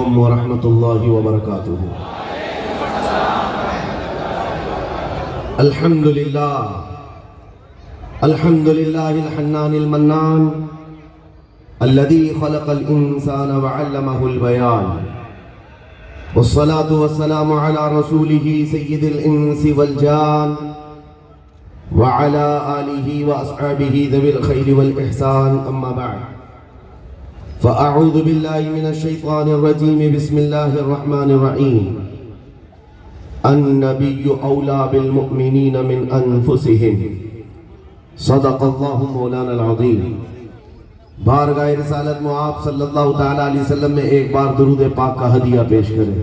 علیکم ورحمۃ اللہ وبرکاتہ۔ الحمد للہ الحنان المنان الذي خلق الإنسان وعلمه البيان، والصلاة والسلام على رسوله سيد الإنس والجان وعلى آله وأصحابه ذوي الخير والإحسان، أما بعد فأعوذ بالله من الشيطان الرجيم، بسم الله الرحمن الرحيم۔ النبي أولى بالمؤمنين من أنفسهم، صدق الله مولانا العظيم۔ بارگاہ رسالت میں آپ صلی اللہ تعالی علیہ وسلم میں ایک بار درود پاک کا ہدیہ پیش کریں۔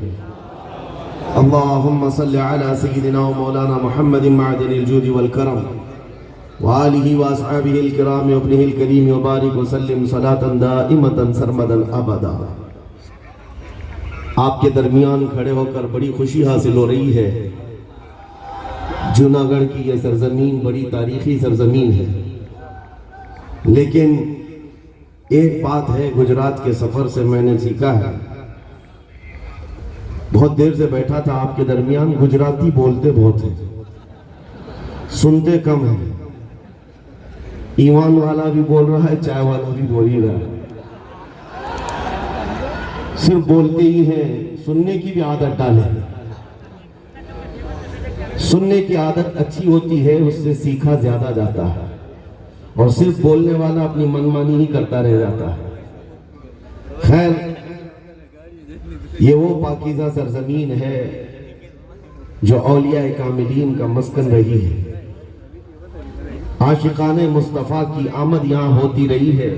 اللہم صلی علی سیدنا و مولانا محمد معدن الجود والکرم وآلہ واصحابہ الکرام وابنہ الکریم وبارک وسلم صلاة دائمتا سرمدا ابدا۔ آپ کے درمیان کھڑے ہو کر بڑی خوشی حاصل ہو رہی ہے۔ جوناگڑھ کی یہ سرزمین بڑی تاریخی سرزمین ہے، لیکن ایک بات ہے گجرات کے سفر سے میں نے سیکھا ہے۔ بہت دیر سے بیٹھا تھا آپ کے درمیان، گجراتی بولتے بہت ہیں، سنتے کم ہیں۔ ایوان والا بھی بول رہا ہے، چائے والا بھی بول ہی رہا ہے، صرف بولتے ہی ہیں، سننے کی بھی عادت ڈالیں۔ سننے کی عادت اچھی ہوتی ہے، اس سے سیکھا زیادہ جاتا ہے، اور صرف بولنے والا اپنی منمانی ہی کرتا رہ جاتا ہے۔ خیر، یہ وہ پاکیزہ سرزمین ہے جو اولیاء کاملین کا مسکن رہی ہے۔ عاشقان مصطفیٰ کی آمد یہاں ہوتی رہی ہے،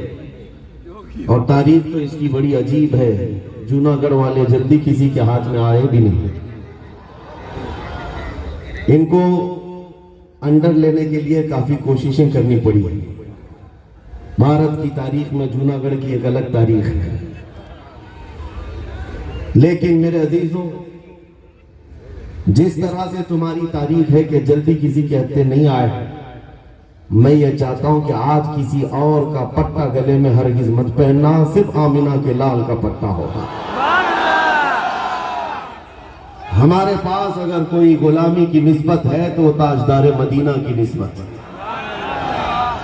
اور تاریخ تو اس کی بڑی عجیب ہے۔ جوناگڑھ والے جلدی کسی کے ہاتھ میں آئے بھی نہیں۔ ان کو انڈر لینے کے لیے کافی کوششیں کرنی پڑی۔ بھارت کی تاریخ میں جوناگڑھ کی ایک الگ تاریخ ہے، لیکن میرے عزیزوں، جس طرح سے تمہاری تاریخ ہے کہ جلدی کسی کے ہتھے نہیں آئے، میں یہ چاہتا ہوں کہ آج کسی اور کا پٹا گلے میں ہرگز مت پہننا، صرف آمینہ کے لال کا پٹا ہوگا۔ ہمارے پاس اگر کوئی غلامی کی نسبت ہے تو وہ تاجدار مدینہ کی نسبت ہے۔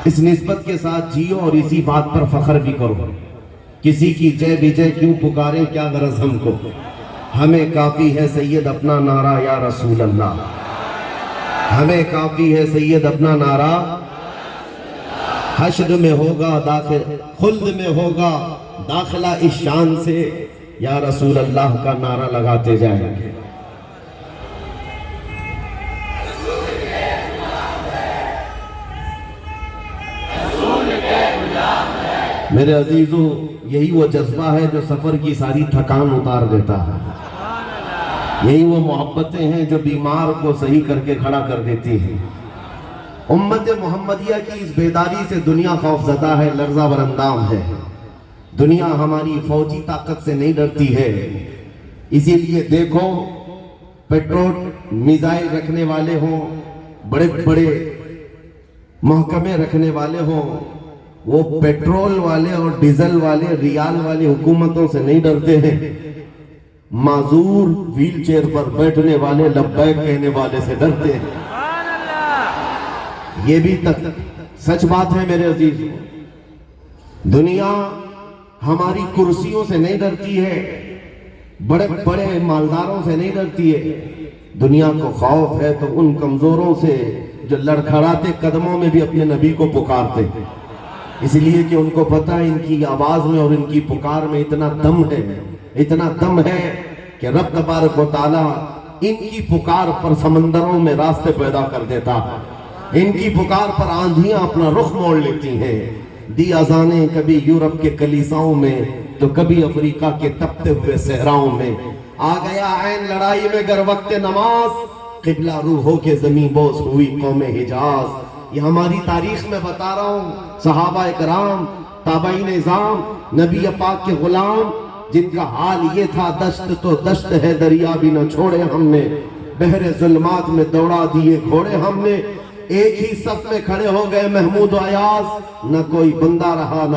اس نسبت کے ساتھ جیو اور اسی بات پر فخر بھی کرو۔ کسی کی جے بجے کیوں پکارے، کیا غرض ہم کو، ہمیں کافی ہے سید اپنا نعرہ یا رسول اللہ، ہمیں کافی ہے سید اپنا نعرہ۔ حشر میں ہوگا داخل، خلد میں ہوگا داخلہ اس شان سے، یا رسول اللہ کا نعرہ لگاتے جائیں گے۔ میرے عزیزوں، یہی وہ جذبہ ہے جو سفر کی ساری تھکان اتار دیتا ہے۔ یہی وہ محبتیں ہیں جو بیمار کو صحیح کر کے کھڑا کر دیتی ہیں۔ امت محمدیہ کی اس بیداری سے دنیا خوف زدہ ہے، لرزہ براندام ہے۔ دنیا ہماری فوجی طاقت سے نہیں ڈرتی ہے، اسی لیے دیکھو، پیٹرول میزائل رکھنے والے ہوں، بڑے بڑے محکمے رکھنے والے ہوں، وہ پیٹرول والے اور ڈیزل والے، ریال والی حکومتوں سے نہیں ڈرتے ہیں، معذور ویل چیئر پر بیٹھنے والے لبیک کہنے والے سے ڈرتے ہیں۔ یہ بھی سچ بات ہے میرے عزیز۔ دنیا ہماری کرسیوں سے نہیں ڈرتی ہے، بڑے بڑے مالداروں سے نہیں ڈرتی ہے۔ دنیا کو خوف ہے تو ان کمزوروں سے جو لڑکھڑاتے قدموں میں بھی اپنے نبی کو پکارتے، اس لیے کہ ان کو پتہ ہے ان کی آواز میں اور ان کی پکار میں اتنا دم ہے، اتنا دم ہے کہ رب تبارک و تعالیٰ ان کی پکار پر سمندروں میں راستے پیدا کر دیتا ہے، ان کی پکار پر آندھیاں اپنا رخ موڑ لیتی ہیں۔ دی اذانیں کبھی یورپ کے کلیساؤں میں تو کبھی افریقہ کے تپتے ہوئے صحراؤں میں۔ آ گیا عین لڑائی میں گر وقت نماز، قبلہ روح ہو کے زمین بوس ہوئی قوم حجاز۔ یہ ہماری تاریخ میں بتا رہا ہوں، صحابہ کرام، تابعین نظام، نبی پاک کے غلام، جن کا حال یہ تھا، دشت تو دشت ہے دریا بھی نہ چھوڑے ہم نے، بحر ظلمات میں دوڑا دیے گھوڑے ہم نے، ایک ہی صف میں کھڑے ہو گئے محمود و ایاز، نہ کوئی بندہ رہا نہ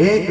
1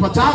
50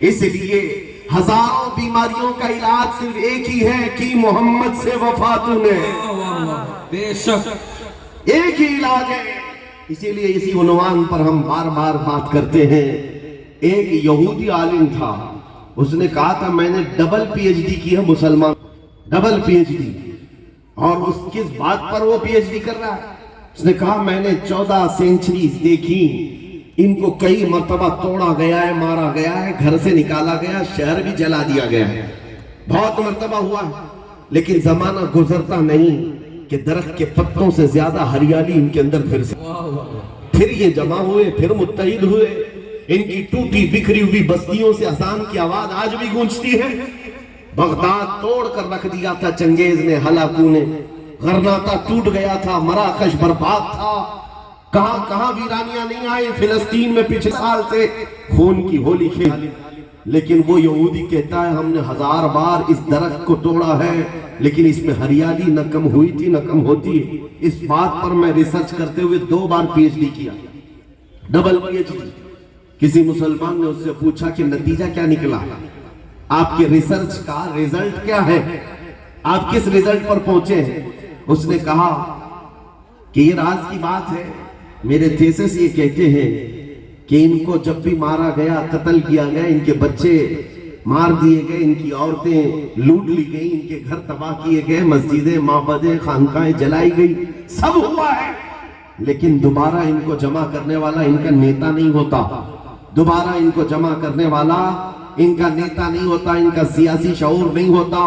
اس لیے ہزاروں بیماریوں کا علاج صرف ایک ہی ہے کہ محمد سے وفا تو نے، بے شک ایک ہی علاج ہے۔ اسی لیے اسی عنوان پر ہم بار بار بات کرتے ہیں۔ ایک یہودی عالم تھا، اس نے کہا تھا میں نے ڈبل پی ایچ ڈی کی ہے مسلمان، ڈبل پی ایچ ڈی، اور اس کس بات پر وہ پی ایچ ڈی کر رہا ہے؟ اس نے کہا میں نے 14 سینچریز دیکھی، ان کو کئی مرتبہ توڑا گیا ہے، مارا گیا ہے، گھر سے نکالا گیا، شہر بھی جلا دیا گیا ہے، بہت مرتبہ ہوا ہے، لیکن زمانہ گزرتا نہیں کہ درخت کے پتوں سے زیادہ ہریالی ان کے اندر پھر یہ جمع ہوئے، پھر متحد ہوئے۔ ان کی ٹوٹی بکھری ہوئی بستیوں سے اذان کی آواز آج بھی گونجتی ہے۔ بغداد توڑ کر رکھ دیا تھا چنگیز نے، ہلاکو نے، غرناطہ ٹوٹ گیا تھا، مراکش برباد تھا، کہاں کہاں ویرانیاں نہیں آئی، فلسطین میں پچھلے سال سے خون کی ہولی کھیلی، لیکن وہ یہودی کہتا ہے ہم نے 1000 بار اس درخت کو توڑا ہے لیکن اس میں ہریالی نہ کم ہوئی تھی نہ کم ہوتی ہے۔ اس بات پر میں ریسرچ کرتے ہوئے 2 بار پی ایچ ڈی کیا، ڈبل پی ایچ ڈی۔ کسی مسلمان نے اس سے پوچھا کہ نتیجہ کیا نکلا، آپ کے ریسرچ کا ریزلٹ کیا ہے، آپ کس ریزلٹ پر پہنچے ہیں؟ اس نے کہا کہ یہ راز کی بات ہے، میرے تھیسس یہ کہتے ہیں کہ ان کو جب بھی مارا گیا، قتل کیا گیا، ان کے بچے مار دیے گئے، ان کی عورتیں لوٹ لی گئی، ان کے گھر تباہ کیے گئے، مسجدیں، معبدیں، خانقاہیں جلائی گئی، سب ہوا ہے، لیکن دوبارہ ان کو جمع کرنے والا ان کا نیتا نہیں ہوتا، دوبارہ ان کو جمع کرنے والا ان کا نیتا نہیں ہوتا، ان کا سیاسی شعور نہیں ہوتا۔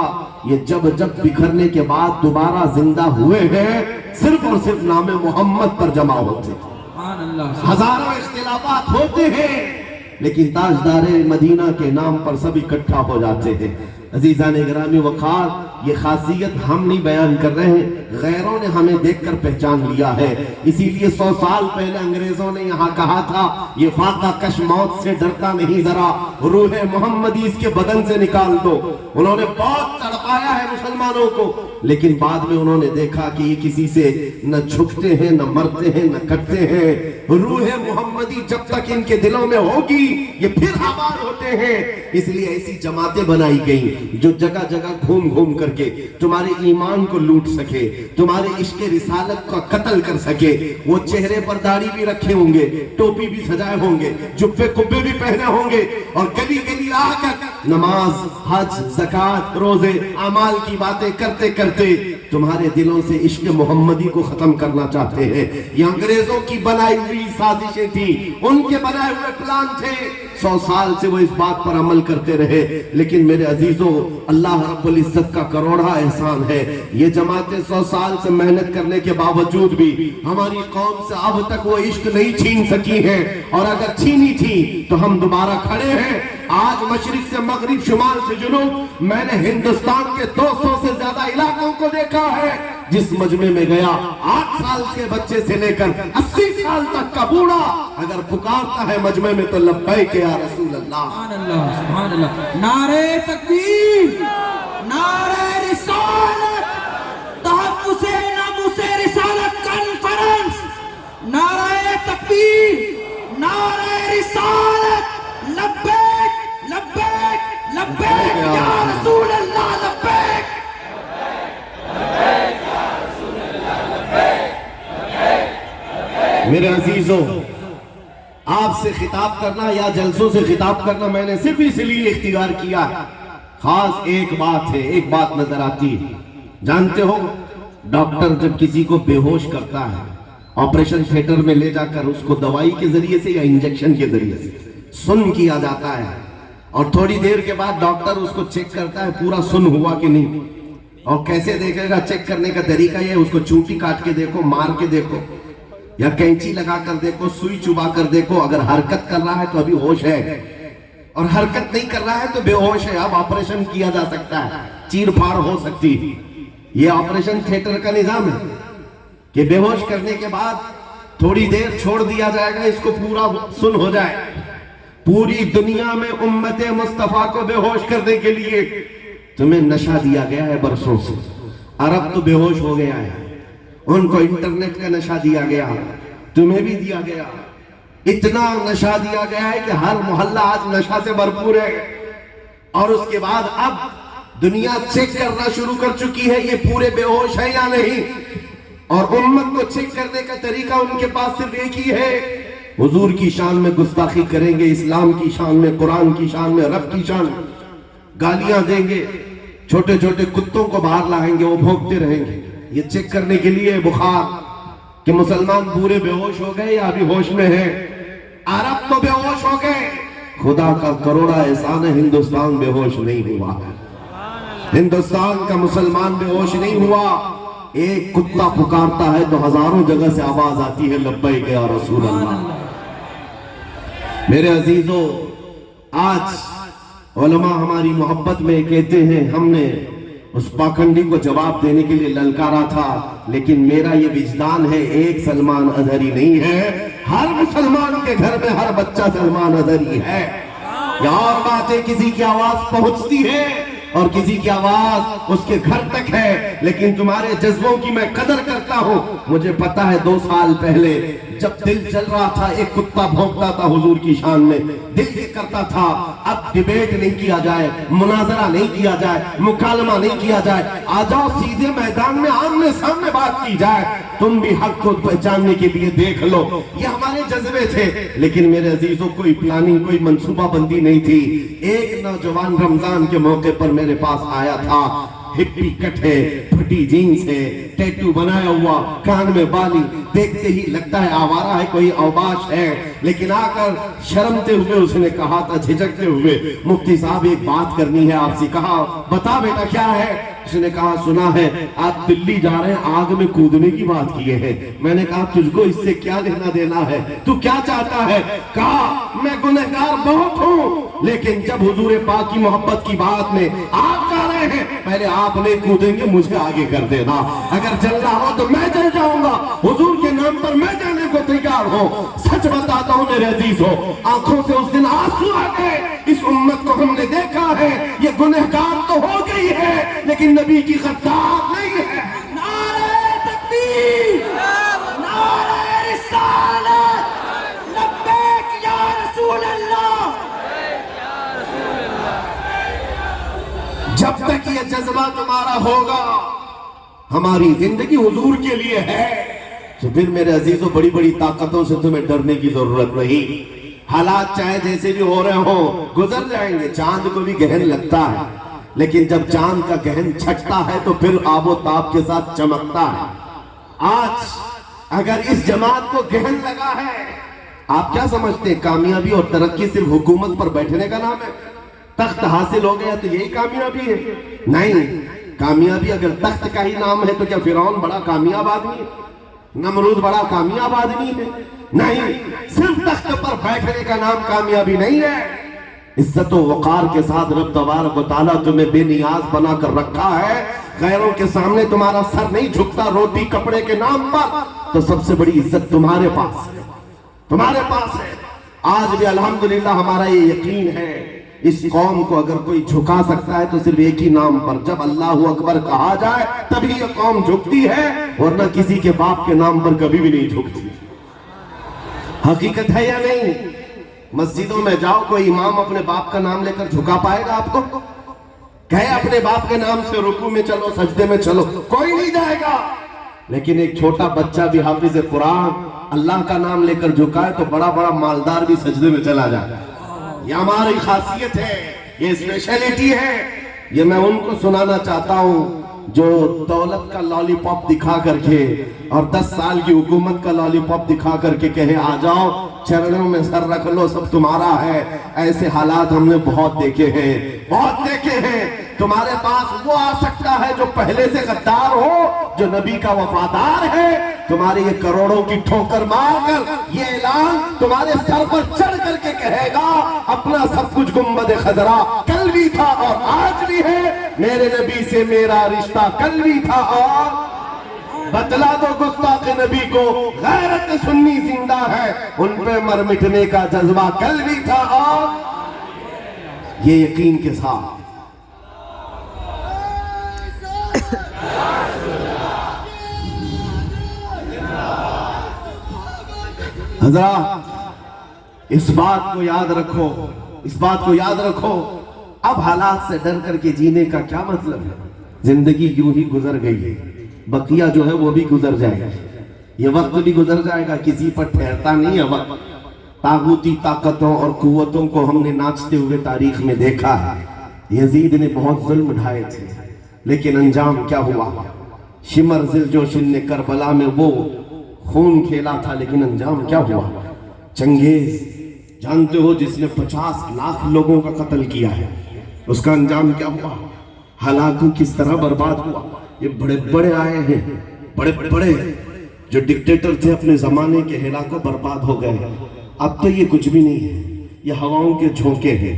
یہ جب بکھرنے کے بعد دوبارہ زندہ ہوئے ہیں، صرف اور صرف نام محمد پر جمع ہوتے ہیں۔ سبحان اللہ، ہزاروں اختلافات ہوتے ہیں لیکن تاجدار مدینہ کے نام پر سب اکٹھا ہو جاتے ہیں۔ عزیزان گرامی وقار، یہ خاصیت ہم نہیں بیان کر رہے ہیں، غیروں نے ہمیں دیکھ کر پہچان لیا ہے۔ اسی لیے 100 سال پہلے انگریزوں نے یہاں کہا تھا یہ فاقہ کش موت سے ڈرتا نہیں، ذرا روح محمدی اس کے بدن سے نکال دو۔ انہوں نے بہت تڑپایا ہے مسلمانوں کو، لیکن بعد میں انہوں نے دیکھا کہ یہ کسی سے نہ جھکتے ہیں، نہ مرتے ہیں، نہ کٹتے ہیں۔ روح محمدی جب تک ان کے دلوں میں ہوگی یہ پھر آباد ہوتے ہیں۔ اس لیے ایسی جماعتیں بنائی گئیں جو جگہ جگہ گھوم گھوم کر کے تمہارے ایمان کو لوٹ سکے، تمہارے عشق رسالت کا قتل کر سکے۔ وہ چہرے پر داڑھی بھی رکھے ہوں گے، ٹوپی بھی سجائے ہوں گے، جبے کبے بھی پہنے ہوں گے، اور گلی گلی آ کر نماز، حج، زکوٰۃ، روزے، اعمال کی باتیں کرتے کرتے تمہارے دلوں سے عشق محمدی کو ختم کرنا چاہتے ہیں۔ یہ انگریزوں کی بنائی ہوئی سازشیں تھیں، ان کے بنائے ہوئے پلان تھے۔ 100 سال سے وہ اس بات پر عمل کرتے رہے، لیکن میرے عزیزوں اللہ رب العزت کا کروڑا احسان ہے، یہ جماعتیں 100 سال سے محنت کرنے کے باوجود بھی ہماری قوم سے اب تک وہ عشق نہیں چھین سکی ہیں، اور اگر چھینی تھی تو ہم دوبارہ کھڑے ہیں۔ آج مشرق سے مغرب، شمال سے جنوب، میں نے ہندوستان کے 200 سے زیادہ علاقوں کو دیکھا ہے۔ جس مجمع میں گیا 8 سال کے بچے سے لے کر 80 سال تک کا بوڑھا اگر پکارتا ہے مجمع میں تو لبیک یا رسول اللہ۔ سبحان اللہ، سبحان اللہ، نعرہ تکبیر، نعرہ رسالت، تحفظ ناموس رسالت کانفرنس، نعرہ تکبیر، نعرہ رسالت، لبیک لبیک لبیک یا رسول اللہ، لبیک میرے عزیزوں، آپ سے خطاب کرنا یا جلسوں سے خطاب کرنا میں نے صرف اس لیے اختیار کیا ہے، خاص ایک بات ہے، ایک بات نظر آتی ہے۔ جانتے ہو ڈاکٹر جب کسی کو بے ہوش کرتا ہے، آپریشن تھیٹر میں لے جا کر اس کو دوائی کے ذریعے سے یا انجیکشن کے ذریعے سے سن کیا جاتا ہے، اور تھوڑی دیر کے بعد ڈاکٹر اس کو چیک کرتا ہے پورا سن ہوا کہ نہیں۔ اور کیسے دیکھے گا؟ چیک کرنے کا طریقہ یہ، اس کو چونٹی کاٹ کے دیکھو، مار کے دیکھو، یا کینچی لگا کر دیکھو، سوئی چبا کر دیکھو۔ اگر حرکت کر رہا ہے تو ابھی ہوش ہے، اور حرکت نہیں کر رہا ہے تو بے ہوش ہے۔ اب آپریشن کیا جا سکتا ہے، چیر پھاڑ ہو سکتی۔ یہ آپریشن تھیٹر کا نظام ہے کہ بے ہوش کرنے کے بعد تھوڑی دیر چھوڑ دیا جائے گا، اس کو پورا سن ہو جائے۔ پوری دنیا میں امت مصطفیٰ کو بے ہوش کرنے کے لیے تمہیں نشہ دیا گیا ہے برسوں سے۔ عرب تو بے ہوش ہو گیا ہے، ان کو انٹرنیٹ کا نشہ دیا گیا، تمہیں بھی دیا گیا۔ اتنا نشہ دیا گیا ہے کہ ہر محلہ آج نشہ سے بھرپور ہے. اور اس کے بعد اب دنیا چیک کرنا شروع کر چکی ہے یہ پورے بے ہوش ہے یا نہیں. اور امت کو چیک کرنے کا طریقہ ان کے پاس صرف ایک ہی ہے. حضور کی شان میں گستاخی کریں گے, اسلام کی شان میں, قرآن کی شان میں, رب کی شان میں گالیاں دیں گے, چھوٹے چھوٹے کتوں کو باہر لائیں گے, وہ بھونکتے رہیں گے. یہ چیک کرنے کے لیے بخار کہ مسلمان پورے بے ہوش ہو گئے یا ابھی ہوش میں ہیں. عرب تو بے ہوش ہو گئے. خدا کا کروڑا احسان ہے ہندوستان بے ہوش نہیں ہوا. ہندوستان کا مسلمان بے ہوش نہیں ہوا. ایک کتا پکارتا ہے تو ہزاروں جگہ سے آواز آتی ہے لبیک یا رسول اللہ. میرے عزیزو, آج علماء ہماری محبت میں کہتے ہیں ہم نے اس پاکھنڈی کو جواب دینے کے لیے للکارا تھا, لیکن میرا یہ وجدان ہے ایک سلمان اظہری نہیں ہے, ہر مسلمان کے گھر میں ہر بچہ سلمان اظہری ہے. یا اور بات ہے کسی کی آواز پہنچتی ہے اور کسی کی آواز اس کے گھر تک ہے, لیکن تمہارے جذبوں کی میں قدر کرتا ہوں. مجھے پتا ہے 2 سال پہلے جب دل چل رہا تھا ایک کتا بھونکتا تھا حضور کی شان میں, دل یہ کرتا تھا اب ڈیبیٹ نہیں کیا جائے, مناظرہ نہیں کیا جائے, مکالمہ نہیں کیا جائے, آ جاؤ سیدھے میدان میں آمنے سامنے بات کی جائے, تم بھی حق کو پہچاننے کے لیے دیکھ لو. یہ ہمارے جذبے تھے, لیکن میرے عزیزوں کوئی پلاننگ, کوئی منصوبہ بندی نہیں تھی. ایک نوجوان رمضان کے موقع پر میرے پاس آیا تھا, ہپی کٹ ہے, پھٹی جینس ہے, ٹیٹو بنایا ہوا, کان میں بالی, دیکھتے ہی لگتا ہے آوارہ ہے, کوئی اوباش ہے. لیکن آ کر شرمتے ہوئے اس نے کہا تھا, جھجکتے ہوئے, مفتی صاحب ایک بات کرنی ہے آپ سے. کہا بتا بیٹا کیا ہے. اس نے کہا سنا ہے آپ دلی جا رہے ہیں, آگ میں کودنے کی بات کیے ہیں. میں نے کہا تجھ کو اس سے کیا لینا دینا ہے, تو کیا چاہتا ہے. کہا میں گنہگار بہت ہوں, لیکن جب حضور پاک کی محبت کی بات میں آپ جا رہے ہیں, پہلے آپ نہیں کودیں گے, مجھے آگے کر دینا. اگر جل رہا ہو تو میں جل جاؤں گا, حضور کے نام پر میں جانے کو تیار ہوں. سچ بتاتا ہوں میرے عزیز ہو, آنکھوں سے اس دن آنسو آ گئے. اس امت کو ہم نے دیکھا ہے یہ گنہگار تو ہو گئی ہے, لیکن نبی کی غدار نہیں ہے. نعرہ تکبیر, نعرہ رسالت, لبیک یا رسول اللہ. جب تک یہ جذبہ تمہارا ہوگا ہماری زندگی حضور کے لیے ہے, تو پھر میرے عزیزوں بڑی بڑی طاقتوں سے تمہیں ڈرنے کی ضرورت نہیں. حالات چاہے جیسے بھی ہو رہے ہوں گزر جائیں گے. چاند کو بھی گہن لگتا ہے, لیکن جب چاند کا گہن چھٹتا ہے تو پھر آب و تاب کے ساتھ چمکتا ہے. آج اگر اس جماعت کو گہن لگا ہے, آپ کیا سمجھتے ہیں کامیابی اور ترقی صرف حکومت پر بیٹھنے کا نام ہے؟ تخت حاصل ہو گیا تو یہی کامیابی ہے؟ نہیں. کامیابی اگر تخت کا ہی نام ہے تو کیا فرعون بڑا کامیاب آدمی ہے, نمرود بڑا کامیاب آدمی ہے؟ نہیں. صرف تخت پر بیٹھنے کا نام کامیابی نہیں ہے. عزت و وقار کے ساتھ رب تبارک و تعالیٰ تمہیں بے نیاز بنا کر رکھا ہے, غیروں کے سامنے تمہارا سر نہیں جھکتا روٹی کپڑے کے نام پر, تو سب سے بڑی عزت تمہارے پاس ہے, تمہارے پاس ہے. آج بھی الحمدللہ ہمارا یہ یقین ہے اس قوم کو اگر کوئی جھکا سکتا ہے تو صرف ایک ہی نام پر, جب اللہ اکبر کہا جائے تبھی یہ قوم جھکتی ہے, ورنہ کسی کے باپ کے نام پر کبھی بھی نہیں جھکتی. حقیقت ہے یا نہیں؟ مسجدوں میں جاؤ, کوئی امام اپنے باپ کا نام لے کر جھکا پائے گا آپ کو؟ کہے اپنے باپ کے نام سے رکوع میں چلو, سجدے میں چلو, کوئی نہیں جائے گا. لیکن ایک چھوٹا بچہ بھی حافظ قرآن اللہ کا نام لے کر جھکائے تو بڑا بڑا مالدار بھی سجدے میں چلا جائے. یہ ہماری خاصیت ہے, یہ اسپیشلیٹی ہے. یہ میں ان کو سنانا چاہتا ہوں جو دولت کا لالی پاپ دکھا کر کے اور 10 سال کی حکومت کا لالی پاپ دکھا کر کے کہے آ جاؤ چرنوں میں سر رکھ لو سب تمہارا ہے. ایسے حالات ہم نے بہت دیکھے ہیں, بہت دیکھے ہیں. تمہارے پاس وہ آ سکتا ہے جو پہلے سے غدار ہو, جو نبی کا وفادار ہے, تمہارے یہ کروڑوں کی ٹھوکر مار کر یہ اعلان تمہارے سر پر چڑھ کر کے کہے گا اپنا سب کچھ گنبد خضرا کل بھی تھا اور آج بھی ہے, میرے نبی سے میرا رشتہ کل بھی تھا اور بتلا دو گستاخ نبی کو غیرت سنی زندہ ہے, ان پہ مر مٹنے کا جذبہ کل بھی تھا اور یہ یقین کے ساتھ. حضرات اس بات کو یاد رکھو، اس بات کو یاد رکھو، اب حالات سے ڈر کر کے جینے کا کیا مطلب ہے؟ زندگی یوں ہی گزر گئی ہے، بقیہ جو ہے وہ بھی گزر جائے گا، یہ وقت بھی گزر جائے گا، کسی پر ٹھہرتا نہیں ہے وقت۔ طاغوتی طاقتوں اور قوتوں کو ہم نے ناچتے ہوئے تاریخ میں دیکھا ہے۔ یزید نے بہت ظلم ڈھائے تھے، لیکن انجام کیا ہوا؟ شمر ذوالجوشن نے کربلا میں وہ خون کھیلا تھا، لیکن انجام کیا ہوا؟ چنگیز جانتے ہو جس نے 50 لاکھ لوگوں کا قتل کیا ہے، اس کا انجام کیا ہوا؟ ہلاکو کس طرح برباد ہوا؟ یہ بڑے بڑے آئے ہیں، بڑے بڑے جو ڈکٹیٹر تھے اپنے زمانے کے، ہلاکو برباد ہو گئے۔ اب تو یہ کچھ بھی نہیں ہے، یہ ہواؤں کے جھونکے ہیں،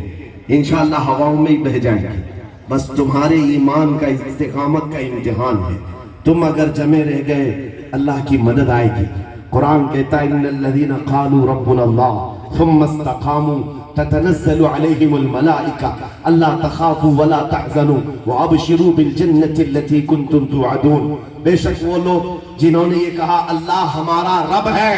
انشاءاللہ ہواؤں میں ہی بہ جائیں گے۔ بس تمہارے ایمان کا استقامت کا امتحان ہے، تم اگر جمے رہ گئے اللہ کی مدد آئے گی۔ قرآن کہتا ہے ان الذین قالوا ربنا اللہ ثم استقاموا تتنزل علیہم الملائکہ الا تخافوا ولا تحزنوا وابشروا بالجنة التي کنتم توعدون۔ بے شک وہ لوگ جنہوں نے یہ کہا اللہ ہمارا رب ہے،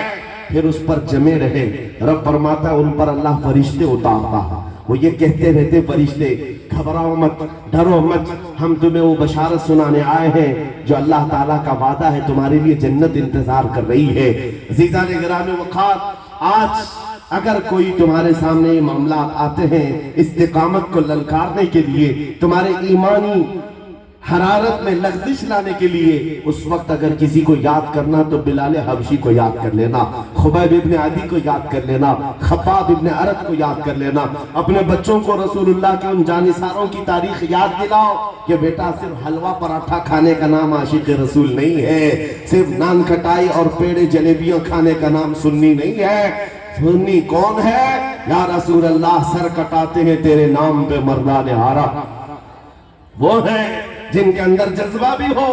پھر اس پر جمے رہے، رب فرماتا ہے ان پر اللہ فرشتے اتارتا ہے، وہ یہ کہتے رہتے فرشتے گھبراؤ مت، ڈرو مت، ہم تمہیں وہ بشارت سنانے آئے ہیں جو اللہ تعالیٰ کا وعدہ ہے، تمہارے لیے جنت انتظار کر رہی ہے۔ عزیزان گرامی وقات، آج اگر کوئی تمہارے سامنے یہ معاملات آتے ہیں استقامت کو للکارنے کے لیے، تمہارے ایمانی حرارت میں لغزش لانے کے لیے، اس وقت اگر کسی کو یاد کرنا تو بلال حبشی کو یاد کر لینا، خبیب ابن عدی کو یاد کر لینا، خباب ابن ارت کو یاد کر لینا۔ اپنے بچوں کو رسول اللہ کے ان جانثاروں کی تاریخ یاد دلاؤ کہ بیٹا صرف حلوہ پراٹھا کھانے کا نام عاشق رسول نہیں ہے، صرف نان کھٹائی اور پیڑے جلیبیاں کھانے کا نام سنی نہیں ہے۔ سنی کون ہے؟ یا رسول اللہ سر کٹاتے ہیں تیرے نام پہ مردان آرا، وہ ہیں جن کے اندر جذبہ بھی ہو۔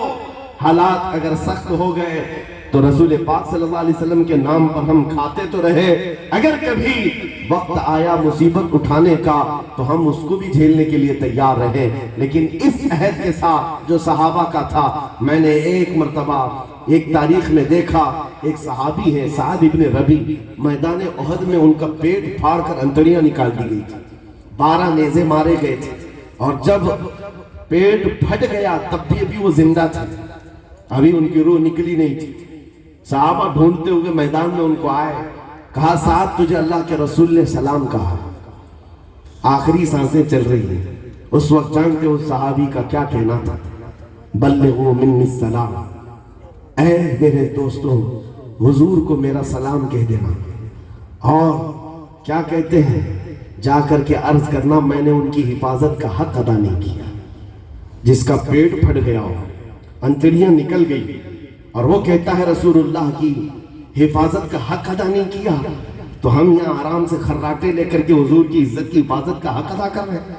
حالات اگر سخت ہو گئے تو رسول پاک صلی اللہ علیہ وسلم کے نام پر ہم کھاتے تو رہے، اگر کبھی وقت آیا مصیبت اٹھانے کا تو ہم اس کو بھی جھیلنے کے لیے تیار رہے۔ لیکن اس عہد کے ساتھ جو صحابہ کا تھا، میں نے ایک مرتبہ ایک تاریخ میں دیکھا، ایک صحابی ہے سعد ابن ربی، میدان احد میں ان کا پیٹ پھاڑ کر انتڑیاں نکال دی گئی تھی، 12 نیزے مارے گئے تھے، اور جب پیٹ پھٹ گیا تب بھی ابھی وہ زندہ تھے، ابھی ان کی روح نکلی نہیں تھی۔ صحابہ ڈھونڈتے ہوئے میدان میں ان کو آئے، کہا سعد تجھے اللہ کے رسول نے سلام کہا، آخری سانسیں چل رہی ہیں۔ اس وقت جانتے اس صحابی کا کیا کہنا تھا؟ بلغوا منی السلام، اے میرے دوستوں حضور کو میرا سلام کہہ دینا۔ اور کیا کہتے ہیں؟ جا کر کے عرض کرنا میں نے ان کی حفاظت کا حق ادا نہیں کیا۔ جس کا پیٹ پھٹ گیا ہو، انتڑیاں نکل گئی، اور وہ کہتا ہے رسول اللہ کی حفاظت کا حق ادا نہیں کیا، تو ہم یہاں آرام سے خراٹے لے کر کے حضور کی عزت کی حفاظت کا حق ادا کر رہے ہیں۔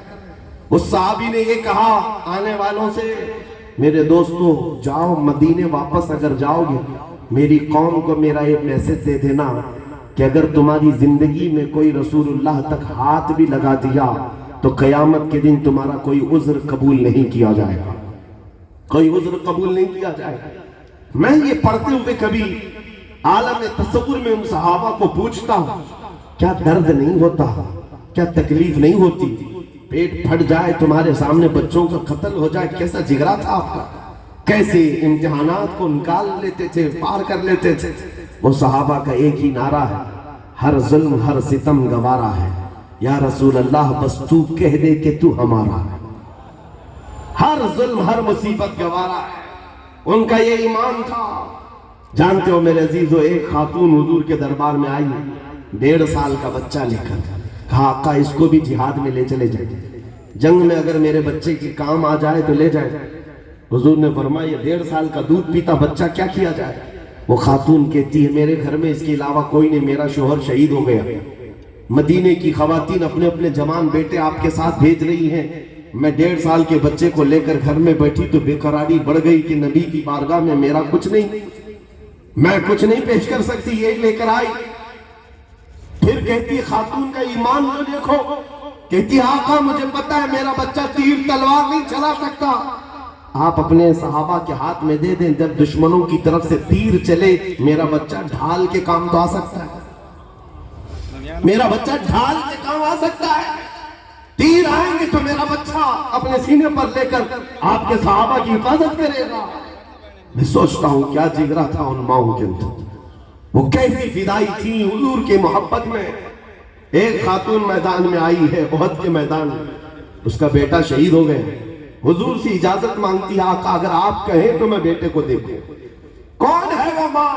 اس صحابی نے یہ کہا آنے والوں سے، میرے دوستو جاؤ مدینے واپس اگر جاؤ گے، میری قوم کو میرا ایک میسج دے دینا کہ اگر تمہاری زندگی میں کوئی رسول اللہ تک ہاتھ بھی لگا دیا تو قیامت کے دن تمہارا کوئی عذر قبول نہیں کیا جائے گا، کوئی عذر قبول نہیں کیا جائے گا۔ میں یہ پڑھتے ہوئے کبھی عالم تصور میں ان صحابہ کو پوچھتا ہوں، کیا درد نہیں ہوتا، کیا تکلیف نہیں ہوتی؟ پیٹ پھٹ جائے تمہارے سامنے، بچوں کا قتل ہو جائے، کیسا جگرا تھا آپ کا، کیسے امتحانات کو نکال لیتے تھے، پار کر لیتے تھے۔ وہ صحابہ کا ایک ہی نعرہ ہے، ہر ظلم ہر ستم گوارا ہے، یا رسول اللہ بس تو کہہ دے کہ تو ہمارا ہے۔ ہر ظلم ہر مصیبت گوارا ہے، ان کا یہ ایمان تھا۔ جانتے ہو میرے عزیزو، ایک خاتون حضور کے دربار میں آئی، 1.5 سال کا بچہ لے کر، کہا آقا اس کو بھی جہاد میں لے چلے جائیں، جنگ میں اگر میرے بچے کی کام آ جائے تو لے جائے۔ حضور نے فرمایا 1.5 سال کا دودھ پیتا بچہ کیا کیا جائے؟ وہ خاتون کہتی ہے میرے گھر میں اس کے علاوہ کوئی نہیں، میرا شوہر شہید ہو گیا، مدینے کی خواتین اپنے اپنے جوان بیٹے آپ کے ساتھ بھیج رہی ہیں، میں 1.5 سال کے بچے کو لے کر گھر میں بیٹھی تو بے قراری بڑھ گئی کہ نبی کی بارگاہ میں میرا کچھ نہیں، میں کچھ نہیں پیش کر سکتی، یہ لے کر آئی۔ پھر کہتی خاتون کا ایمان تو دیکھو، کہتی آقا مجھے پتا ہے میرا بچہ تیر تلوار نہیں چلا سکتا، آپ اپنے صحابہ کے ہاتھ میں دے دیں، جب دشمنوں کی طرف سے تیر چلے میرا بچہ ڈھال کے کام تو آ سکتا ہے۔ میرا بچہ ڈھال کے کام آ سکتا ہے، تیر آئیں گے تو میرا بچہ اپنے سینے پر لے کر آپ کے صحابہ کی حفاظت کرے گا۔ میں سوچتا ہوں کیا جگرا تھا ان ماؤں کے اندر، وہ کیسی فدائی تھی حضور کی محبت میں۔ ایک خاتون میدان میں آئی ہے، احد کے میدان میں، اس کا بیٹا شہید ہو گئے، حضور سے اجازت مانگتی ہے، آقا اگر آپ کہیں تو میں بیٹے کو دیکھوں۔ کون ہے وہ ماں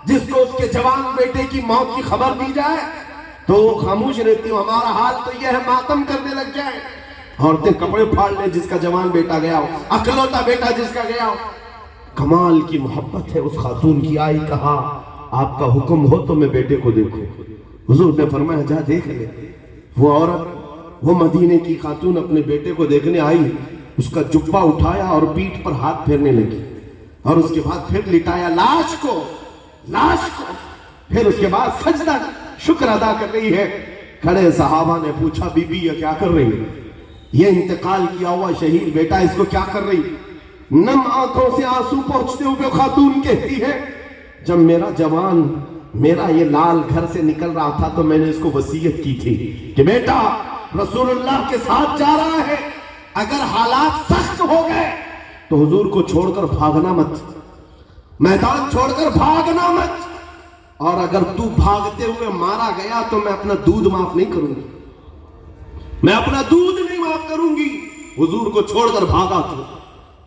جس کو اس کے جوان بیٹے کی موت کی خبر دی جائے تو وہ خاموش رہتی ہوں؟ ہمارا حال تو یہ ہے، ماتم کرنے لگ جائے، عورتیں کپڑے پھاڑ لیں جس کا جوان بیٹا گیا ہو، اکلوتا بیٹا جس کا گیا ہو۔ کمال کی محبت ہے اس خاتون کی، آئی کہا آپ کا حکم ہو تو میں بیٹے کو دیکھوں۔ حضور نے فرمایا جا دیکھ لے۔ وہ عورت، وہ مدینے کی خاتون اپنے بیٹے کو دیکھنے آئی، اس کا جبہ اٹھایا اور پیٹھ پر ہاتھ پھیرنے لگی، اور اس کے بعد پھر لٹایا لاش کو، پھر اس کے بعد سجدہ شکر ادا کر رہی ہے۔ کھڑے صحابہ نے پوچھا بی بی یہ کیا کر رہی ہے؟ یہ انتقال کیا ہوا شہید بیٹا، اس کو کیا کر رہی؟ نم آنکھوں سے آنسو پہنچتے ہوئے خاتون کہتی ہے جب میرا جوان، میرا یہ لال گھر سے نکل رہا تھا تو میں نے اس کو وصیت کی تھی کہ بیٹا رسول اللہ کے ساتھ جا رہا ہے، اگر حالات سخت ہو گئے تو حضور کو چھوڑ کر بھاگنا مت، میدان چھوڑ کر بھاگنا مت، اور اگر تو بھاگتے ہوئے مارا گیا تو میں اپنا دودھ معاف نہیں کروں گی، میں اپنا دودھ نہیں معاف کروں گی۔ حضور کو چھوڑ کر بھاگا تو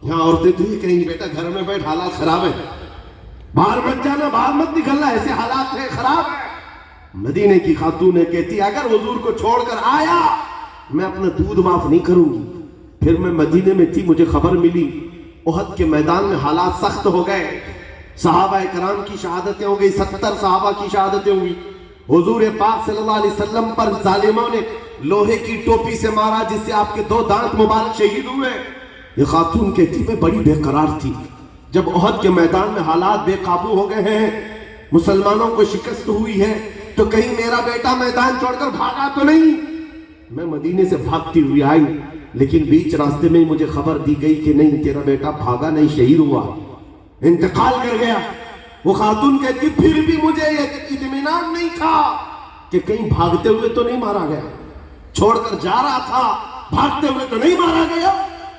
یہاں عورتیں تو یہ کہیں گی بیٹا گھر میں بیٹھ، حالات خراب ہے، باہر مت جانا، باہر مت نکلنا، ایسے حالات ہیں، خراب ہے۔ مدینے کی خاتون کہتی اگر حضور کو چھوڑ کر آیا میں اپنا دودھ معاف نہیں کروں گی۔ پھر میں مدینے میں تھی، مجھے خبر ملی احد کے میدان میں حالات سخت ہو گئے، صحابہ کرام کی شہادتیں ہو گئی، 70 صحابہ کی شہادتیں ہوئی، حضور پاک صلی اللہ علیہ وسلم پر ظالموں نے لوہے کی ٹوپی سے مارا جس سے آپ کے 2 دانت مبارک شہید ہوئے۔ یہ خاتون کہتی میں بڑی بے قرار تھی، جب احد کے میدان میں حالات بے قابو ہو گئے ہیں، مسلمانوں کو شکست ہوئی ہے، تو کہیں میرا بیٹا میدان چھوڑ کر بھاگا تو نہیں۔ میں مدینے سے بھاگتی ہوئی آئی، لیکن بیچ راستے میں مجھے خبر دی گئی کہ نہیں تیرا بیٹا بھاگا نہیں، شہید ہوا، انتقال کر گیا۔ وہ خاتون کہتی پھر بھی مجھے اطمینان نہیں تھا کہ کہیں بھاگتے ہوئے تو نہیں مارا گیا، چھوڑ کر جا رہا تھا، بھاگتے ہوئے تو نہیں مارا گیا۔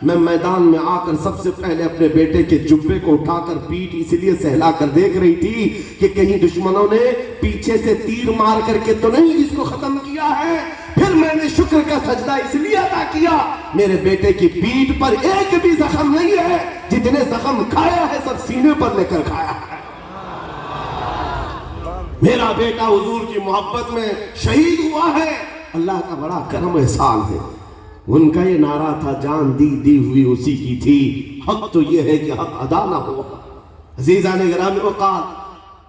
میں میدان میں آ کر سب سے پہلے اپنے بیٹے کے جبے کو اٹھا کر پیٹھ اس لیے سہلا کر دیکھ رہی تھی کہ کہیں دشمنوں نے پیچھے سے تیر مار کر کے تو نہیں اس کو ختم کیا ہے۔ پھر میں نے شکر کا سجدہ اس لیے ادا کیا میرے بیٹے کی پیٹھ پر ایک بھی زخم نہیں ہے، جتنے زخم کھایا ہے سب سینے پر لے کر کھایا ہے۔ میرا بیٹا حضور کی محبت میں شہید ہوا ہے، اللہ کا بڑا کرم احسان ہے۔ ان کا یہ نعرہ تھا جان دی ہوئی اسی کی تھی، حق تو یہ ہے کہ حق ادا نہ ہو۔ عزیزان گرامی وقار،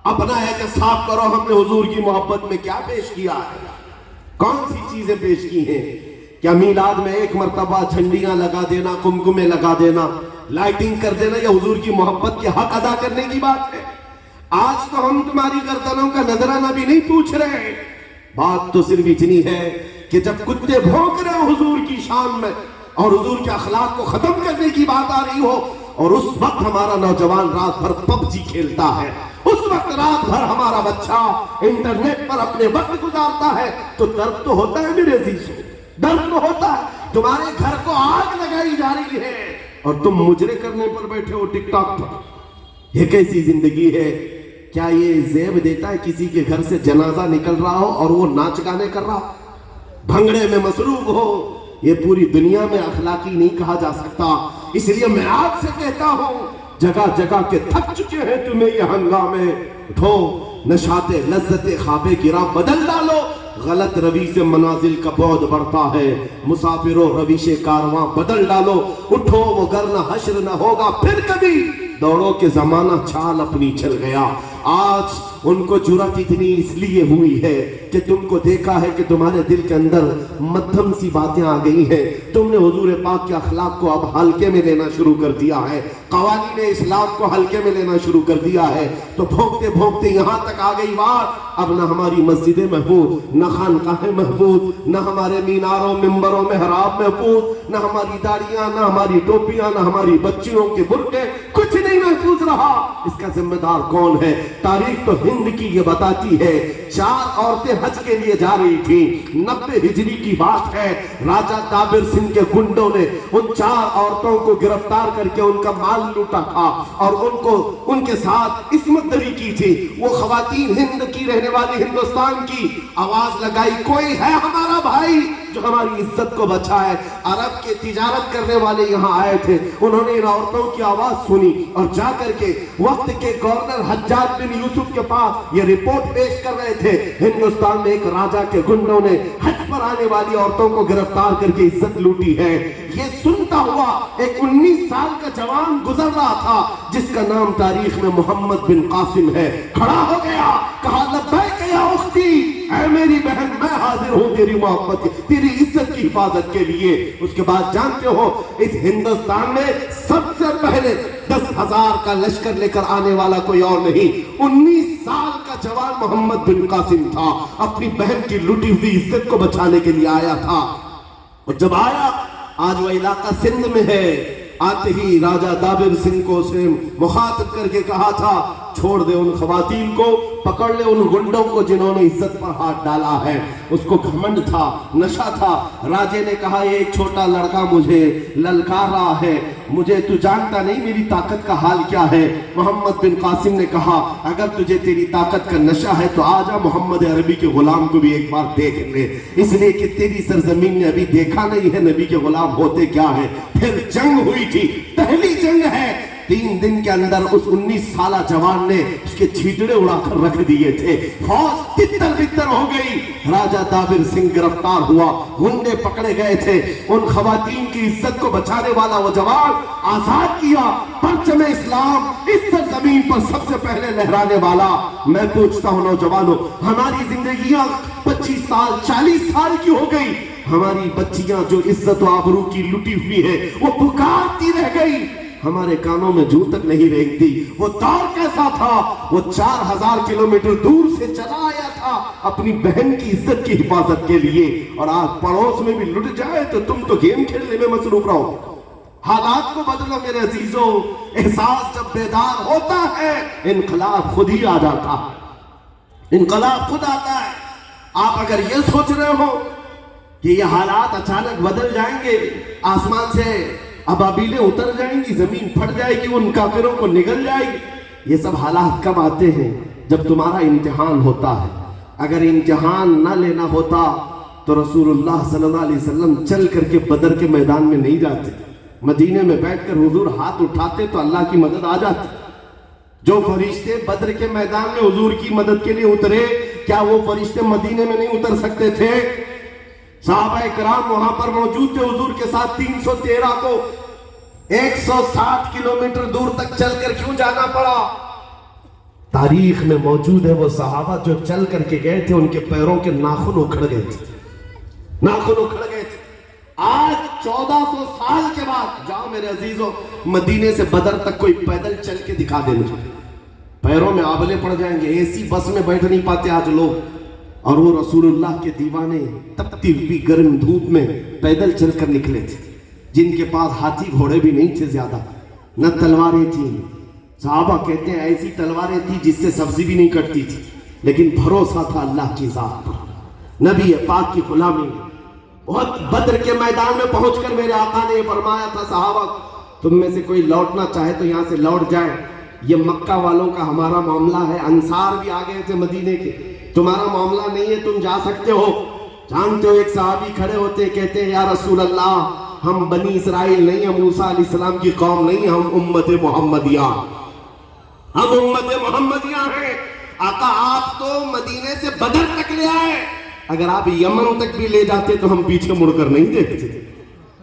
اپنا احتساب کرو، ہم نے حضور کی محبت میں کیا پیش کیا ہے، کون سی چیزیں پیش کی ہیں؟ کیا میلاد میں ایک مرتبہ جھنڈیاں لگا دینا، کمکمے لگا دینا، لائٹنگ کر دینا یا حضور کی محبت کے حق ادا کرنے کی بات ہے؟ آج تو ہم تمہاری گردنوں کا نذرانہ بھی نہیں پوچھ رہے، بات تو صرف اتنی ہے کہ جب کتے بھونک رہے ہو حضور کی شان میں اور حضور کے اخلاق کو ختم کرنے کی بات آ رہی ہو، اور اس وقت ہمارا نوجوان رات بھر پب جی کھیلتا ہے، اس وقت رات بھر ہمارا بچہ انٹرنیٹ پر اپنے وقت گزارتا ہے، تو درد تو ہوتا ہے میرے عزیزو، درد تو ہوتا ہے۔ تمہارے گھر کو آگ لگائی جا رہی ہے اور تم مجرے کرنے پر بیٹھے ہو ٹک ٹاک پر۔ یہ کیسی زندگی ہے؟ کیا یہ زیب دیتا ہے کسی کے گھر سے جنازہ نکل رہا ہو اور وہ ناچ گانے کر رہا ہو، بھنگڑے میں مصروف ہو؟ یہ پوری دنیا میں اخلاقی نہیں کہا جا سکتا۔ اس لیے میں آپ سے کہتا ہوں جگہ جگہ کے تھک چکے ہیں تمہیں یہ ہنگامے، اٹھو نشاط لذت خواب کی راہ بدل ڈالو، غلط روی سے منازل کا بعد بڑھتا ہے، مسافروں رویش کارواں بدل ڈالو، اٹھو وگرنہ حشر نہ ہوگا پھر کبھی، دوڑوں کے زمانہ چھال اپنی چل گیا۔ آج ان کو جرأت اتنی اس لیے ہوئی ہے کہ تم کو دیکھا ہے کہ تمہارے دل کے اندر مدھم سی باتیں آ گئی ہیں، تم نے حضور پاک کے اخلاق کو اب ہلکے میں لینا شروع کر دیا ہے، قوانین اسلام کو ہلکے میں لینا شروع کر دیا ہے، تو بھونکتے بھونکتے یہاں تک آ گئی بات، اب نہ ہماری مسجدیں محفوظ، نہ خانقاہیں محفوظ، نہ ہمارے میناروں ممبروں محراب محفوظ، نہ ہماری داڑیاں، نہ ہماری ٹوپیاں، نہ ہماری بچیوں کے برقعے، کچھ نہیں محفوظ محفوظ رہا، اس کا ذمہ دار کون ہے؟ تاریخ تو ہند کی یہ بتاتی ہے 4 عورتیں حج کے لیے جا رہی تھیں، 90 ہجری کی بات ہے، راجہ دابر سنگھ کے گنڈوں نے ان 4 عورتوں کو گرفتار کر کے ان کا مال لوٹا تھا اور ان کے ساتھ عصمت دری کی تھی۔ وہ خواتین ہند کی رہنے والی ہندوستان کی آواز لگائی، کوئی ہے ہمارا بھائی جو ہماری عزت کو بچائے۔ عرب کے تجارت کرنے والے یہاں آئے تھے، انہوں نے ان عورتوں کی آواز سنی اور جا کر کے وقت کے گورنر حجاج بن یوسف کے پاس یہ رپورٹ پیش کر رہے تھے، ہندوستان میں ایک راجہ کے گنڈوں نے حج پر آنے والی عورتوں کو گرفتار کر کے عزت لوٹی ہے۔ یہ سنتا ہوا ایک 19 سال کا جوان گزر رہا تھا جس کا نام تاریخ میں محمد بن قاسم ہے، کھڑا ہو گیا، کہا لبیک یا اختی، اے میری بہن میں حاضر ہوں تیری محبت تیری عزت کی حفاظت کے لیے۔ اس کے بعد جانتے ہو اس ہندوستان میں سب سے پہلے 10,000 کا لشکر لے کر آنے والا کوئی اور نہیں، 19 سال کا جوان محمد بن قاسم تھا، اپنی بہن کی لوٹی ہوئی عزت کو بچانے کے لیے آیا تھا۔ اور جب آیا، آج وہ علاقہ سندھ میں ہے، آتے ہی راجہ دابر سنگھ کو اسے مخاطب کر کے کہا تھا چھوڑ دے ان خواتین کو، پکڑ لے ان گنڈوں کو جنہوں نے عزت پر ہاتھ ڈالا ہے۔ اس کو گھمنڈ تھا، نشہ تھا۔ راجے نے کہا یہ ایک چھوٹا لڑکا مجھے للکار رہا ہے، مجھے تو جانتا نہیں میری طاقت کا حال کیا ہے۔ محمد بن قاسم نے کہا اگر تجھے تیری طاقت کا نشہ ہے تو آجا محمد عربی کے غلام کو بھی ایک بار دیکھ لے، اس لیے کہ تیری سرزمین نے ابھی دیکھا نہیں ہے نبی کے غلام ہوتے کیا ہیں۔ پھر جنگ ہوئی تھی، پہلی جنگ ہے۔ 3 دن کے اندر اس 19 سالہ جوان نے اس کے چھیٹڑے اڑا کر رکھ دیے تھے، فوج تتر بتر ہو گئی۔ راجہ دابر سنگھ گرفتار ہوا، گنڈے پکڑے گئے تھے، ان خواتین کی عزت کو بچانے والا وہ جوان آزاد کیا، پرچم اسلام اس سرزمین پر سب سے پہلے لہرانے والا۔ میں پوچھتا ہوں نوجوانوں، ہماری زندگیاں 25 سال 40 سال کی ہو گئی، ہماری بچیاں جو عزت و آبرو کی لٹی ہوئی ہے وہ پکارتی رہ گئی، ہمارے کانوں میں جوں تک نہیں رینگتی۔ وہ دور کیسا تھا؟ وہ 4000 کلومیٹر دور سے چلا آیا تھا اپنی بہن کی عزت کی حفاظت کے لیے، اور آج پڑوس میں بھی لٹ جائے تو تم تو گیم کھیلنے میں مصروف رہو۔ حالات کو بدلو میرے عزیزوں، احساس جب بیدار ہوتا ہے انقلاب خود ہی آ جاتا ہے، انقلاب خود آتا ہے۔ آپ اگر یہ سوچ رہے ہو کہ یہ حالات اچانک بدل جائیں گے، آسمان سے ابابیلیں اتر جائیں گی، زمین پھٹ جائے گی، ان کافروں کو نگل جائے گی، یہ سب حالات کب آتے ہیں؟ جب تمہارا امتحان ہوتا ہے۔ اگر امتحان نہ لینا ہوتا تو رسول اللہ صلی اللہ علیہ وسلم چل کر کے بدر کے میدان میں نہیں جاتے، مدینے میں بیٹھ کر حضور ہاتھ اٹھاتے تو اللہ کی مدد آ جاتی۔ جو فرشتے بدر کے میدان میں حضور کی مدد کے لیے اترے، کیا وہ فرشتے مدینے میں نہیں اتر سکتے تھے؟ صحابہ کرام وہاں پر موجود تھے حضور کے ساتھ، 313 کو 160 کلومیٹر دور تک چل کر کیوں جانا پڑا؟ تاریخ میں موجود ہے وہ صحابہ جو چل کر کے گئے تھے ان کے پیروں کے ناخن اکھڑ گئے تھے، ناخن اکھڑ گئے تھے۔ آج 1400 سال کے بعد جاؤ میرے عزیزوں، مدینے سے بدر تک کوئی پیدل چل کے دکھا دینا، پیروں میں آبلے پڑ جائیں گے، اے سی بس میں بیٹھ نہیں پاتے آج لوگ۔ اور وہ رسول اللہ کے دیوانے تپتی ہوئی گرم دھوپ میں پیدل چل کر نکلے تھے، جن کے پاس ہاتھی گھوڑے بھی نہیں تھے زیادہ، نہ تلواریں تھیں۔ صحابہ کہتے ہیں ایسی تلواریں تھی جس سے سبزی بھی نہیں کٹتی تھی، لیکن بھروسہ تھا اللہ کی ذات پر، نبی پاک کی غلامی میں۔ بہت بدر کے میدان میں پہنچ کر میرے آقا نے یہ فرمایا تھا صحابہ تم میں سے کوئی لوٹنا چاہے تو یہاں سے لوٹ جائے، یہ مکہ والوں کا ہمارا معاملہ ہے، انصار بھی آ گئے تھے مدینے کے، تمہارا معاملہ نہیں ہے، تم جا سکتے ہو۔ جانتے ہو ایک صحابی کھڑے ہوتے کہتے ہیں یا رسول اللہ ہم بنی اسرائیل نہیں، ہم موسیٰ علیہ السلام کی قوم نہیں، ہم امت محمدیہ، ہم امت محمدیہ ہیں۔ آقا آپ تو مدینے سے بدر تک لے آئے، اگر آپ یمن تک بھی لے جاتے تو ہم پیچھے مڑ کر نہیں دیکھتے۔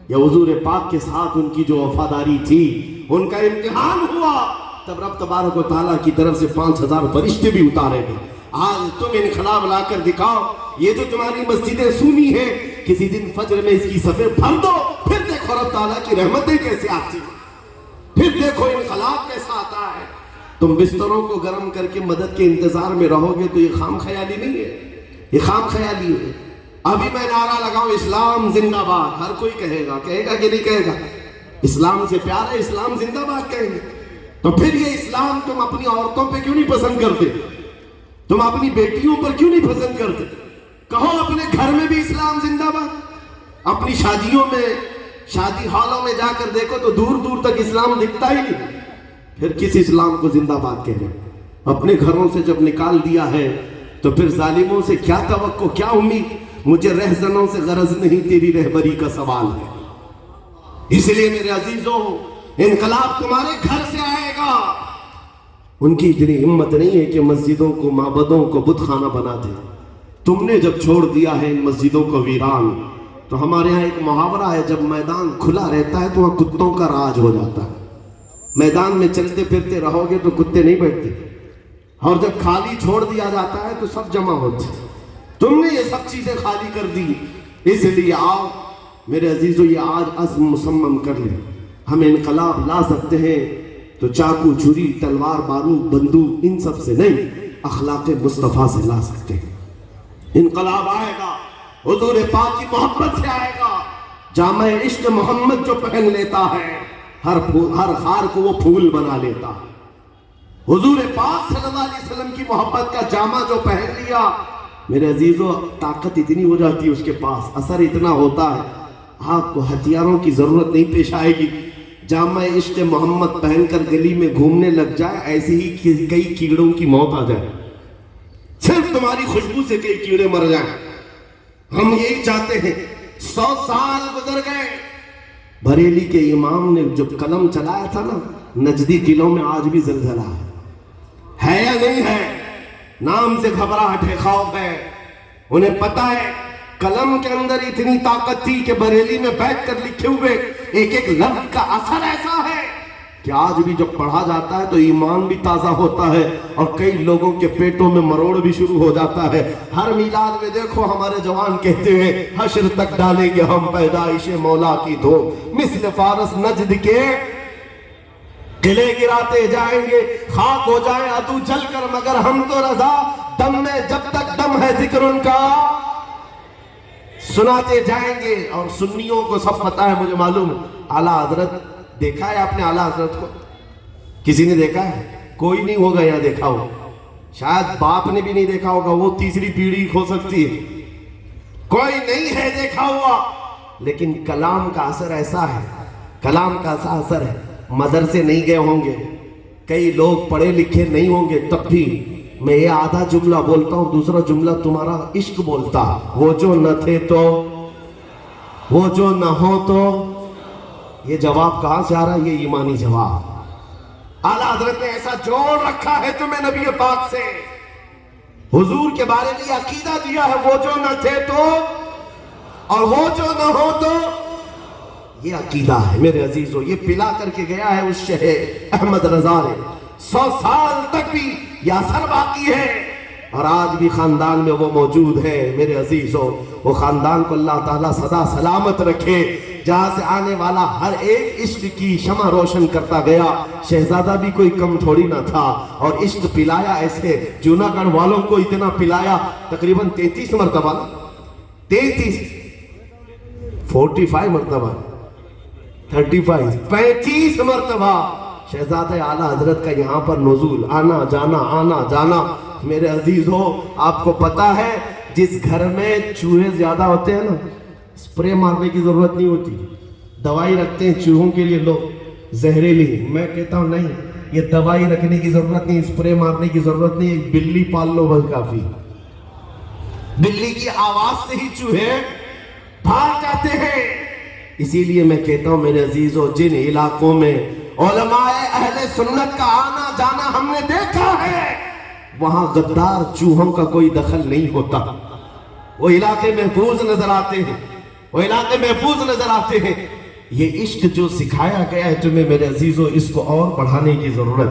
یا حضور پاک کے ساتھ ان کی جو وفاداری تھی، ان کا امتحان ہوا، تب رب تبارک و تعالیٰ کی طرف سے 5000 فرشتے بھی اتارے گئے۔ آج تم انقلاب لا کر دکھاؤ، یہ جو تمہاری مسجدیں سونی ہیں، کسی دن فجر میں اس کی صفیں بھر دو، پھر دیکھو رب تعالیٰ کی رحمتیں کیسے آتی ہیں، پھر دیکھو انقلاب کیسا آتا ہے۔ تم بستروں کو گرم کر کے مدد کے انتظار میں رہو گے تو یہ خام خیالی نہیں ہے، یہ خام خیالی ہے۔ ابھی میں نعرہ لگاؤں اسلام زندہ باد، ہر کوئی کہے گا کہ نہیں کہے گا؟ اسلام سے پیار ہے، اسلام زندہ باد کہیں گے۔ تو پھر یہ اسلام تم اپنی عورتوں پہ کیوں نہیں پسند کرتے؟ تم اپنی بیٹیوں پر کیوں نہیں پسند کرتے؟ کہو اپنے گھر میں بھی اسلام زندہ باد۔ اپنی شادیوں میں، شادی ہالوں میں جا کر دیکھو تو دور دور تک اسلام دکھتا ہی نہیں۔ پھر کس اسلام کو زندہ باد کہہ رہے؟ اپنے گھروں سے جب نکال دیا ہے تو پھر ظالموں سے کیا توقع، کیا امید؟ مجھے رہزنوں سے غرض نہیں، تیری رہبری کا سوال ہے۔ اس لیے میرے عزیزوں، انقلاب تمہارے گھر سے آئے گا۔ ان کی اتنی ہمت نہیں ہے کہ مسجدوں کو، معبدوں کو بت خانہ بنا دے۔ تم نے جب چھوڑ دیا ہے ان مسجدوں کو ویران، تو ہمارے ہاں ایک محاورہ ہے، جب میدان کھلا رہتا ہے تو وہاں کتوں کا راج ہو جاتا ہے۔ میدان میں چلتے پھرتے رہو گے تو کتے نہیں بیٹھتے، اور جب خالی چھوڑ دیا جاتا ہے تو سب جمع ہوتے۔ تم نے یہ سب چیزیں خالی کر دی، اس لیے آؤ میرے عزیزو، یہ آج عزم مصمم کر لیں۔ ہم انقلاب لا سکتے ہیں تو چاقو، چھری، تلوار، بارود، بندوق، ان سب سے نہیں، اخلاق مصطفیٰ سے لا سکتے ہیں۔ انقلاب آئے گا حضور پاک کی محبت سے آئے گا۔ جامع عشق محمد جو پہن لیتا ہے، ہر خار کو وہ پھول بنا لیتا ہے۔ حضور پاک صلی اللہ علیہ وسلم کی محبت کا جامع جو پہن لیا، میرے عزیزو، طاقت اتنی ہو جاتی ہے اس کے پاس، اثر اتنا ہوتا ہے، آپ کو ہتھیاروں کی ضرورت نہیں پیش آئے گی۔ جامع عشق محمد پہن کر گلی میں گھومنے لگ جائے، ایسے ہی کئی کیڑوں کی موت آ جائے، صرف تمہاری خوشبو سے کئی کیڑے مر جائیں۔ ہم یہی چاہتے ہیں۔ 100 سال گزر گئے، بریلی کے امام نے جو قلم چلایا تھا نا، نجدی قلعوں میں آج بھی زلزلہ ہے یا نہیں ہے؟ نام سے گھبراہٹ ہے، خوف ہے۔ انہیں پتا ہے قلم کے اندر اتنی طاقت تھی کہ بریلی میں بیٹھ کر لکھے ہوئے ایک ایک لفظ کا اثر ایسا ہے کہ آج بھی جب پڑھا جاتا ہے تو ایمان بھی تازہ ہوتا ہے، اور کئی لوگوں کے پیٹوں میں مروڑ بھی شروع ہو جاتا ہے۔ ہر میلاد میں دیکھو ہمارے جوان کہتے ہیں، حشر تک ڈالیں گے ہم پیدائش مولا کی دھوم، مثل فارس نجد کے قلعے گراتے جائیں گے، خاک ہو جائیں عدو جل کر، مگر ہم تو رضا، دم میں جب تک دم ہے ذکر ان کا سناتے جائیں گے۔ اور سنیوں کو سب پتا ہے، مجھے معلوم ہے۔ اعلیٰ حضرت دیکھا ہے آپ نے؟ اعلیٰ حضرت کو کسی نے دیکھا ہے؟ کوئی نہیں ہوگا یہاں دیکھا ہو، شاید باپ نے بھی نہیں دیکھا ہوگا، وہ تیسری پیڑھی ہو سکتی ہے، کوئی نہیں ہے دیکھا ہوا۔ لیکن کلام کا اثر ایسا ہے، کلام کا ایسا اثر ہے۔ مدرسے نہیں گئے ہوں گے، کئی لوگ پڑھے لکھے نہیں ہوں گے، تب بھی میں یہ آدھا جملہ بولتا ہوں، دوسرا جملہ تمہارا عشق بولتا، وہ جو نہ تھے تو، وہ جو نہ ہو تو۔ یہ جواب کہاں سے آ رہا ہے؟ یہ ایمانی جواب۔ اعلیٰ حضرت نے ایسا جوڑ رکھا ہے تمہیں نبی پاک سے، حضور کے بارے میں یہ عقیدہ دیا ہے، وہ جو نہ تھے تو اور وہ جو نہ ہو تو۔ یہ عقیدہ ہے میرے عزیزو، یہ پلا کر کے گیا ہے اس شیخ احمد رضا نے۔ 100 سال تک بھی یہ اثر باقی ہے، اور آج بھی خاندان میں وہ موجود ہے میرے عزیزو۔ وہ خاندان کو اللہ تعالیٰ سدا سلامت رکھے، جہاں سے آنے والا ہر ایک عشق کی شمع روشن کرتا گیا۔ شہزادہ بھی کوئی کم تھوڑی نہ تھا، اور عشق پلایا ایسے، جوناگڑھ والوں کو اتنا پلایا، تقریباً 33 مرتبہ، 45 مرتبہ، 35 مرتبہ شہزادہ اعلیٰ حضرت کا یہاں پر نزول، آنا جانا آنا جانا۔ میرے عزیز ہو، آپ کو پتا ہے جس گھر میں چوہے زیادہ ہوتے ہیں نا، اسپرے مارنے کی ضرورت نہیں ہوتی، دوائی رکھتے ہیں چوہوں کے لیے لوگ زہریلی۔ میں کہتا ہوں نہیں، یہ دوائی رکھنے کی ضرورت نہیں، اسپرے مارنے کی ضرورت نہیں، ایک بلی پال لو بس کافی۔ بلی کی آواز سے ہی چوہے بھاگ جاتے ہیں۔ اسی لیے میں کہتا ہوں میرے عزیزو، جن علاقوں میں علماء اہل سنت کا آنا جانا ہم نے دیکھا ہے، وہاں غدار چوہوں کا کوئی دخل نہیں ہوتا، وہ علاقے محفوظ نظر آتے ہیں، وہ علاقے محفوظ نظر آتے ہیں۔ یہ عشق جو سکھایا گیا ہے تمہیں میرے عزیزو، اس کو اور بڑھانے کی ضرورت